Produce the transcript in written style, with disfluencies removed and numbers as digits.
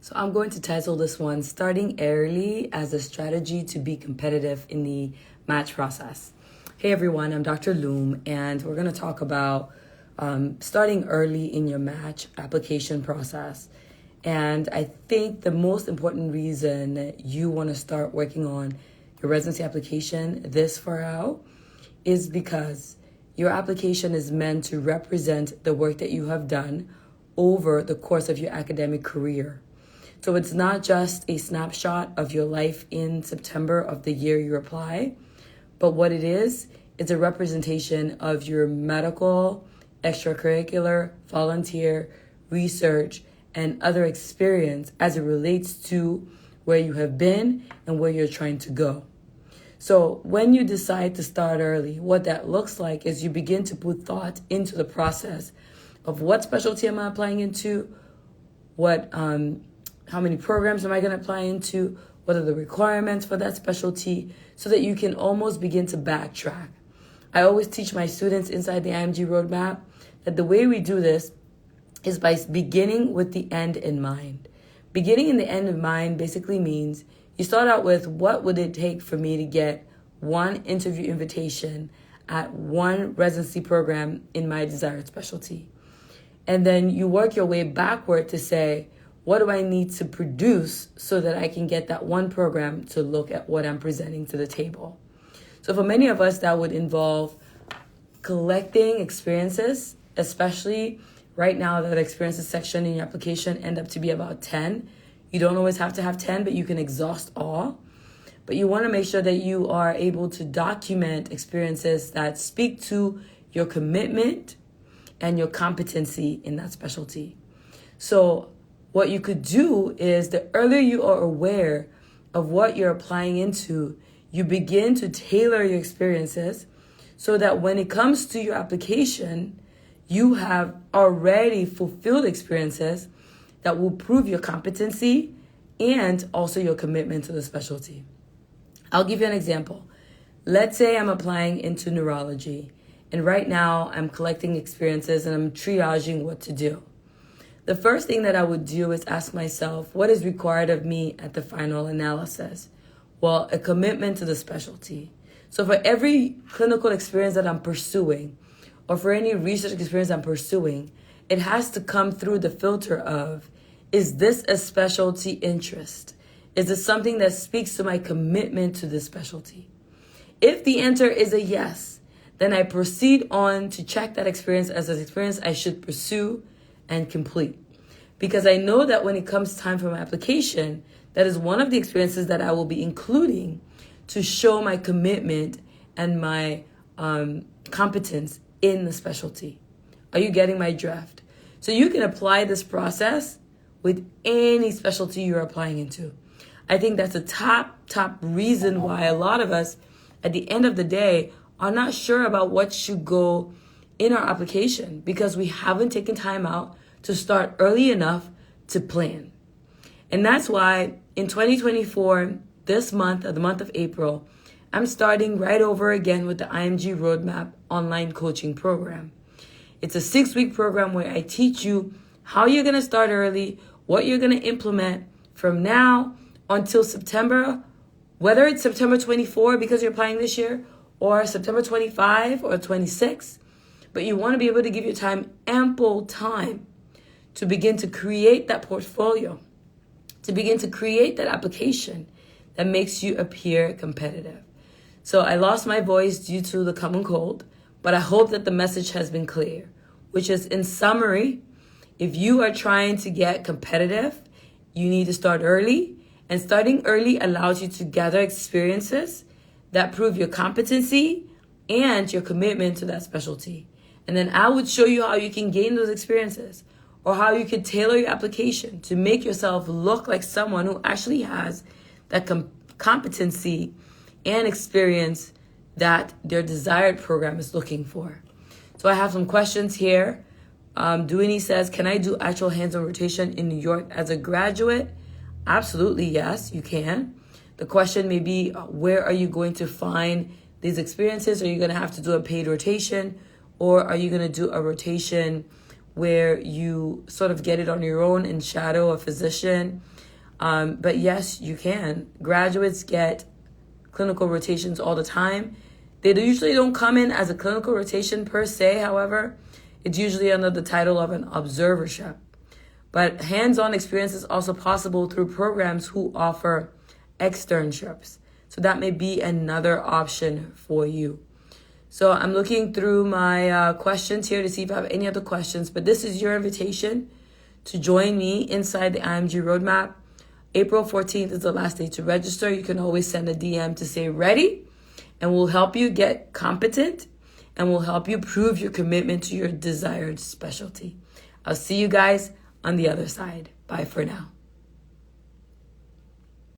So I'm going to title this one, Starting Early as a Strategy to Be Competitive in the Match Process. Hey everyone, I'm Dr. Loom, and we're going to talk about starting early in your match application process. And I think the most important reason that you want to start working on your residency application this far out is because your application is meant to represent the work that you have done over the course of your academic career. So it's not just a snapshot of your life in September of the year you apply, but what it is a representation of your medical, extracurricular, volunteer, research, and other experience as it relates to where you have been and where you're trying to go. So when you decide to start early, what that looks like is you begin to put thought into the process of what specialty am I applying into, how many programs am I going to apply into, what are the requirements for that specialty, so that you can almost begin to backtrack. I always teach my students inside the IMG roadmap that the way we do this is by beginning with the end in mind. Beginning in the end in mind basically means you start out with what would it take for me to get one interview invitation at one residency program in my desired specialty. And then you work your way backward to say, what do I need to produce so that I can get that one program to look at what I'm presenting to the table? So for many of us, that would involve collecting experiences, especially right now that experiences section in your application end up to be about 10. You don't always have to have 10, but you can exhaust all. But you want to make sure that you are able to document experiences that speak to your commitment and your competency in that specialty. So what you could do is the earlier you are aware of what you're applying into, you begin to tailor your experiences so that when it comes to your application, you have already fulfilled experiences that will prove your competency and also your commitment to the specialty. I'll give you an example. Let's say I'm applying into neurology, and right now I'm collecting experiences and I'm triaging what to do. The first thing that I would do is ask myself, what is required of me at the final analysis? Well, a commitment to the specialty. So for every clinical experience that I'm pursuing, or for any research experience I'm pursuing, it has to come through the filter of, is this a specialty interest? Is it something that speaks to my commitment to this specialty? If the answer is a yes, then I proceed on to check that experience as an experience I should pursue and complete. Because I know that when it comes time for my application, that is one of the experiences that I will be including to show my commitment and my competence in the specialty. Are you getting my drift? So you can apply this process with any specialty you're applying into. I think that's a top reason why a lot of us at the end of the day are not sure about what should go in our application because we haven't taken time out to start early enough to plan. And that's why in 2024, this month, the month of April, I'm starting right over again with the IMG Roadmap online coaching program. It's a 6-week program where I teach you how you're going to start early, what you're going to implement from now until September, whether it's September 24 because you're applying this year or September 25 or 26. But you want to be able to give your time ample time to begin to create that portfolio, to begin to create that application that makes you appear competitive. So I lost my voice due to the common cold, but I hope that the message has been clear, which is in summary, if you are trying to get competitive, you need to start early, and starting early allows you to gather experiences that prove your competency and your commitment to that specialty. And then I would show you how you can gain those experiences or how you could tailor your application to make yourself look like someone who actually has that competency and experience that their desired program is looking for. So I have some questions here. Duini says, can I do actual hands-on rotation in New York as a graduate? Absolutely, yes, you can. The question may be, where are you going to find these experiences? Are you going to have to do a paid rotation, or are you going to do a rotation where you sort of get it on your own and shadow a physician. But yes, you can. Graduates get clinical rotations all the time. They usually don't come in as a clinical rotation per se, however. It's usually under the title of an observership. But hands-on experience is also possible through programs who offer externships. So that may be another option for you. So I'm looking through my questions here to see if I have any other questions. But this is your invitation to join me inside the IMG Roadmap. April 14th is the last day to register. You can always send a DM to say ready, and we'll help you get competent, and we'll help you prove your commitment to your desired specialty. I'll see you guys on the other side. Bye for now.